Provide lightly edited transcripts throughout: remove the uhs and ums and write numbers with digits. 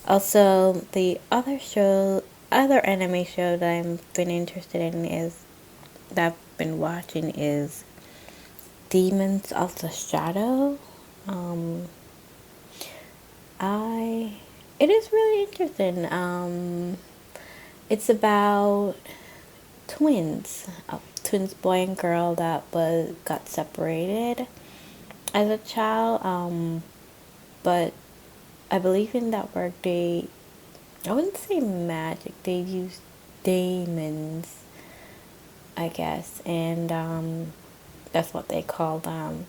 Also, the other anime show that I've been interested in is that I've been watching is Demons of the Shadow. Um, I it is really interesting. It's about twins, boy and girl that was got separated as a child. But I believe in that work I wouldn't say magic. They use daemons, I guess, and that's what they call them.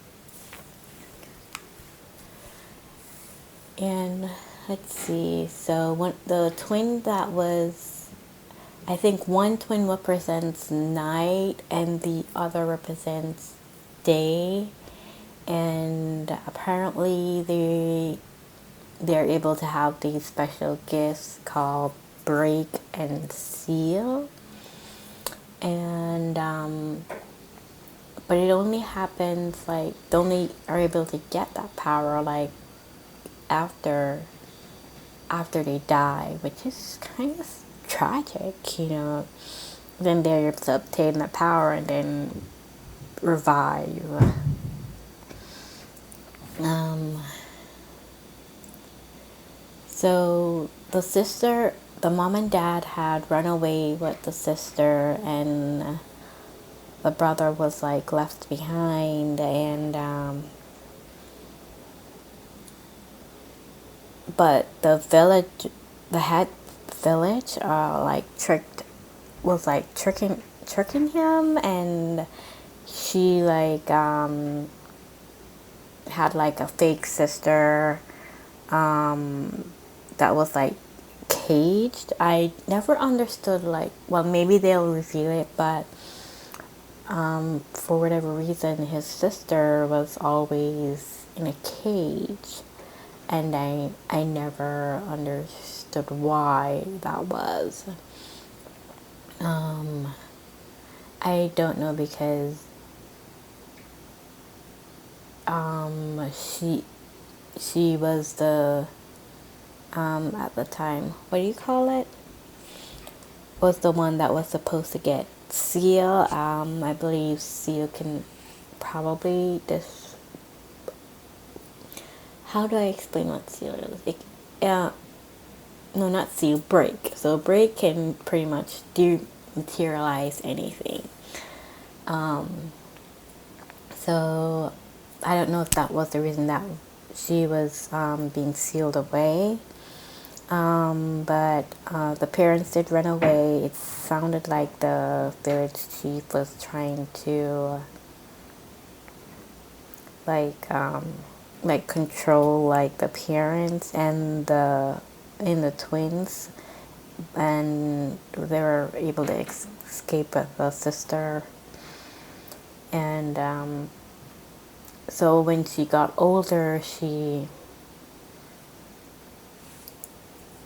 And let's see. So one the twin that was, I think one twin represents night and the other represents day, and apparently they're able to have these special gifts called break and seal, and but it only happens like they only are able to get that power like after they die, which is kind of tragic, you know. Then they're able to obtain that power and then revive. Um, so the mom and dad had run away with the sister, and the brother was like left behind, and but the head village, like tricking him, and she like had like a fake sister, that was like caged. I never understood, like, well, maybe they'll reveal it, but for whatever reason, his sister was always in a cage, and I never understood why that was. Um, I don't know, because she was the at the time, what do you call it? Was the one that was supposed to get Seal. I believe Seal can probably this. How do I explain what Seal is? No, not Seal. Break. So break can pretty much dematerialize anything. So I don't know if that was the reason that she was being sealed away. But the parents did run away. It sounded like the village chief was trying to like control like the parents and the twins, and they were able to escape with the sister. And so when she got older,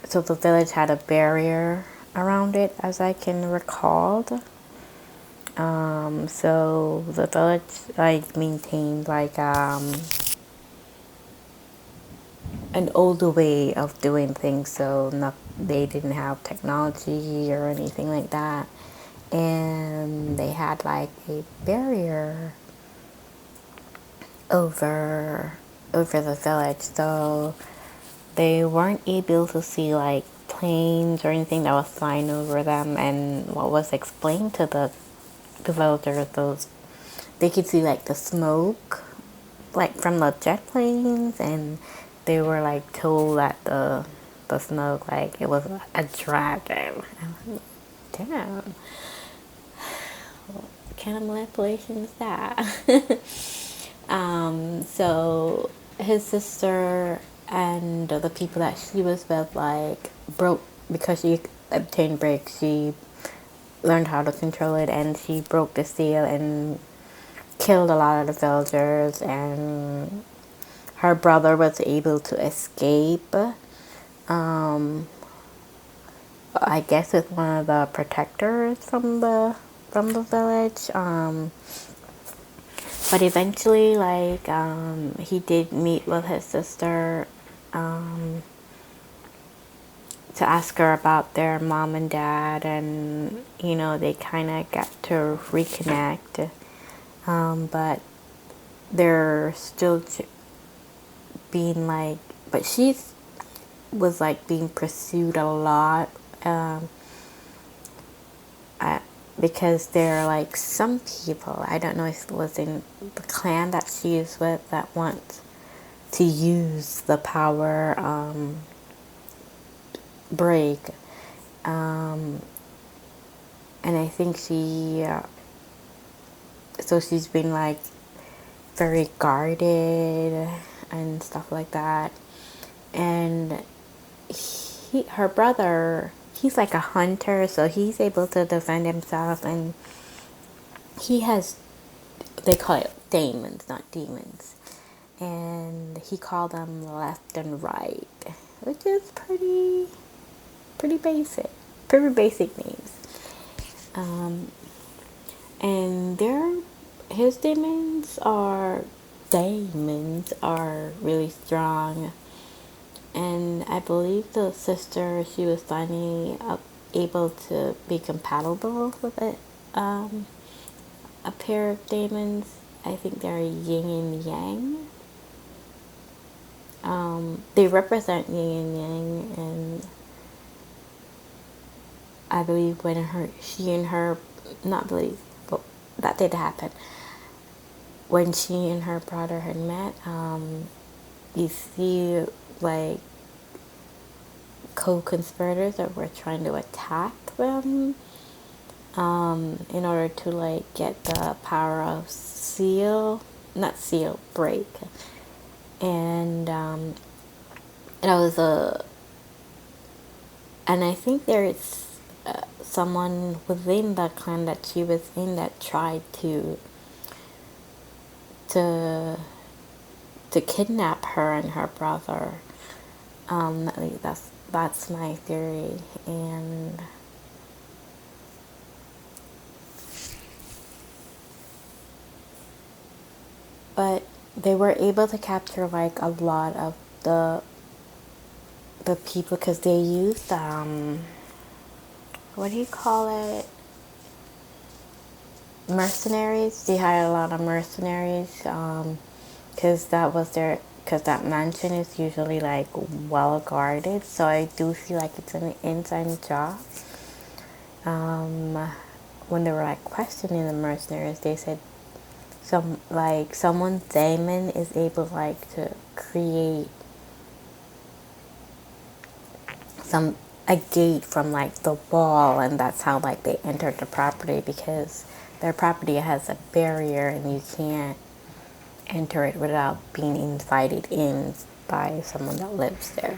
so the village had a barrier around it, as I can recall. So the village like maintained like an older way of doing things, so not they didn't have technology or anything like that, and they had like a barrier over the village, so they weren't able to see like planes or anything that was flying over them. And what was explained to the villagers, those they could see like the smoke like from the jet planes, and they were like told that the smoke, like it was a dragon. I'm like, damn, what kind of manipulation is that? So his sister and the people that she was with like broke, because she obtained break, she learned how to control it, and she broke the seal and killed a lot of the villagers, and her brother was able to escape, I guess with one of the protectors from the village, but eventually like he did meet with his sister, to ask her about their mom and dad, and they kind of got to reconnect, but they're still being like, but she's was like being pursued a lot, because there are like some people, I don't know if it was in the clan that she is with, that want to use the power break, and I think so she's been like very guarded and stuff like that. And her brother, he's like a hunter, so he's able to defend himself, and he has, they call it Daemons, not demons, and he called them left and right, which is pretty basic names. And his demons are really strong, and I believe the sister, she was finally able to be compatible with it. A pair of demons. I think they're yin and yang. They represent yin and yang, and I believe when she and her, not believe, but that did happen. When she and her brother had met, you see like co-conspirators that were trying to attack them, in order to like get the power of break. And and I think there's someone within the clan that she was in that tried to kidnap her and her brother. That's my theory. And but they were able to capture like a lot of the people, because they used what do you call it, mercenaries. They hired a lot of mercenaries, because that mansion is usually like well guarded, so I do feel like it's an inside job. When they were like questioning the mercenaries, they said someone's daemon is able like to create a gate from like the wall, and that's how like they entered the property, because their property has a barrier and you can't enter it without being invited in by someone that lives there.